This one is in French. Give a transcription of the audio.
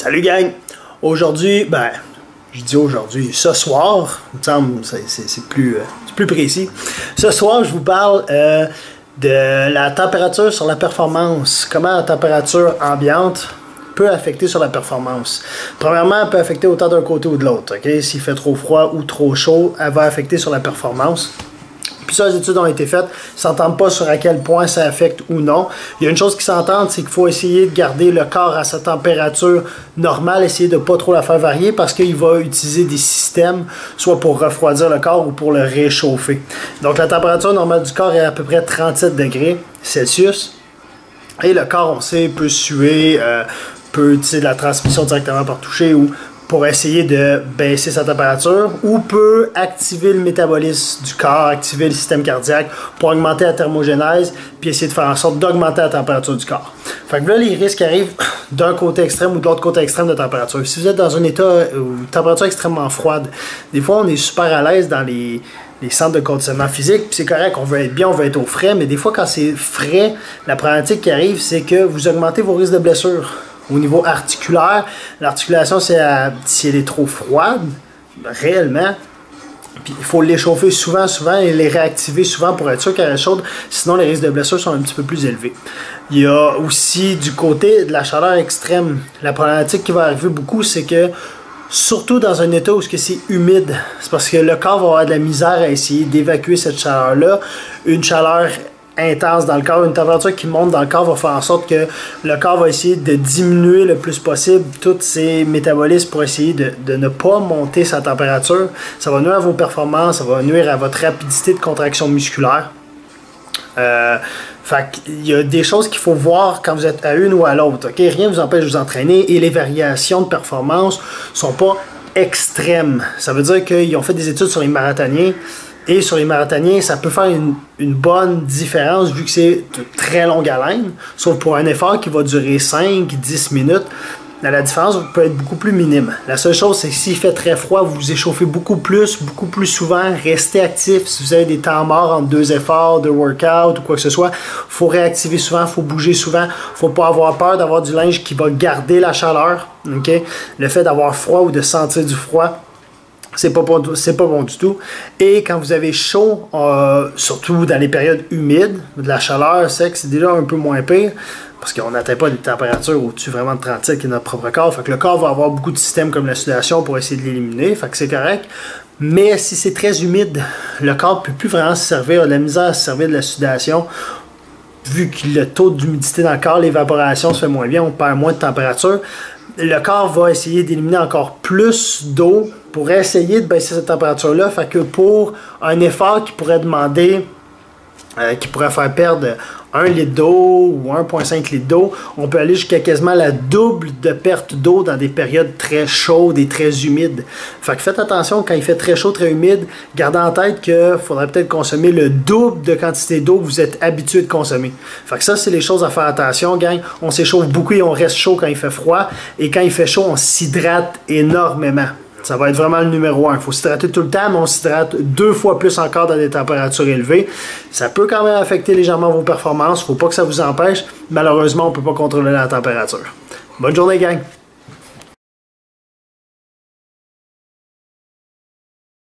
Salut gang! Aujourd'hui, je dis aujourd'hui, ce soir, il me semble c'est plus précis. Ce soir, je vous parle de la température sur la performance. Comment la température ambiante peut affecter sur la performance. Premièrement, elle peut affecter autant d'un côté ou de l'autre. Okay? S'il fait trop froid ou trop chaud, elle va affecter sur la performance. Plusieurs études ont été faites, ils ne s'entendent pas sur à quel point ça affecte ou non. Il y a une chose qui s'entend, c'est qu'il faut essayer de garder le corps à sa température normale, essayer de ne pas trop la faire varier parce qu'il va utiliser des systèmes, soit pour refroidir le corps ou pour le réchauffer. Donc la température normale du corps est à peu près 37 degrés Celsius. Et le corps, on sait, peut suer, peut utiliser de la transmission directement par toucher ou pour essayer de baisser sa température, ou peut activer le métabolisme du corps, activer le système cardiaque pour augmenter la thermogénèse, puis essayer de faire en sorte d'augmenter la température du corps. Fait que là, les risques arrivent d'un côté extrême ou de l'autre côté extrême de température. Si vous êtes dans un état où température extrêmement froide, des fois on est super à l'aise dans les centres de conditionnement physique, puis c'est correct, on veut être bien, on veut être au frais, mais des fois quand c'est frais, la problématique qui arrive, c'est que vous augmentez vos risques de blessure. Au niveau articulaire, l'articulation, si elle est trop froide, réellement, puis il faut l'échauffer souvent et les réactiver souvent pour être sûr qu'elle est chaude, sinon les risques de blessure sont un petit peu plus élevés. Il y a aussi du côté de la chaleur extrême. La problématique qui va arriver beaucoup, c'est que surtout dans un état où c'est humide, c'est parce que le corps va avoir de la misère à essayer d'évacuer cette chaleur-là. Une chaleur intense dans le corps, une température qui monte dans le corps va faire en sorte que le corps va essayer de diminuer le plus possible tous ses métabolismes pour essayer de ne pas monter sa température. Ça va nuire à vos performances, ça va nuire à votre rapidité de contraction musculaire. Fait qu'il y a des choses qu'il faut voir quand vous êtes à une ou à l'autre. Okay? Rien ne vous empêche de vous entraîner et les variations de performance ne sont pas extrêmes. Ça veut dire qu'ils ont fait des études sur les marathoniens. Et sur les marathoniens, ça peut faire une bonne différence vu que c'est de très longue haleine. Sauf pour un effort qui va durer 5-10 minutes, la différence peut être beaucoup plus minime. La seule chose, c'est que s'il fait très froid, vous vous échauffez beaucoup plus souvent, restez actif. Si vous avez des temps morts entre deux efforts, de workout ou quoi que ce soit, il faut réactiver souvent, il faut bouger souvent. Il ne faut pas avoir peur d'avoir du linge qui va garder la chaleur. Okay? Le fait d'avoir froid ou de sentir du froid, c'est pas bon du tout. Et quand vous avez chaud, surtout dans les périodes humides, de la chaleur sec, c'est déjà un peu moins pire parce qu'on n'atteint pas des températures au-dessus vraiment de 37 qui est notre propre corps. Fait que le corps va avoir beaucoup de systèmes comme la sudation pour essayer de l'éliminer. Fait que c'est correct. Mais si c'est très humide, le corps ne peut plus vraiment se servir, de la misère à se servir de la sudation. Vu que le taux d'humidité dans le corps, l'évaporation se fait moins bien, on perd moins de température. Le corps va essayer d'éliminer encore plus d'eau pour essayer de baisser cette température-là. Fait que pour un effort qui pourrait demander, qui pourrait faire perdre 1 litre d'eau ou 1,5 litre d'eau, on peut aller jusqu'à quasiment la double de perte d'eau dans des périodes très chaudes et très humides. Fait que faites attention quand il fait très chaud, très humide, gardez en tête qu'il faudrait peut-être consommer le double de quantité d'eau que vous êtes habitué de consommer. Fait que ça, c'est les choses à faire attention, gang. On s'échauffe beaucoup et on reste chaud quand il fait froid. Et quand il fait chaud, on s'hydrate énormément. Ça va être vraiment le numéro 1. Il faut s'hydrater tout le temps, mais on s'hydrate 2 fois plus encore dans des températures élevées. Ça peut quand même affecter légèrement vos performances. Il ne faut pas que ça vous empêche. Malheureusement, on ne peut pas contrôler la température. Bonne journée, gang!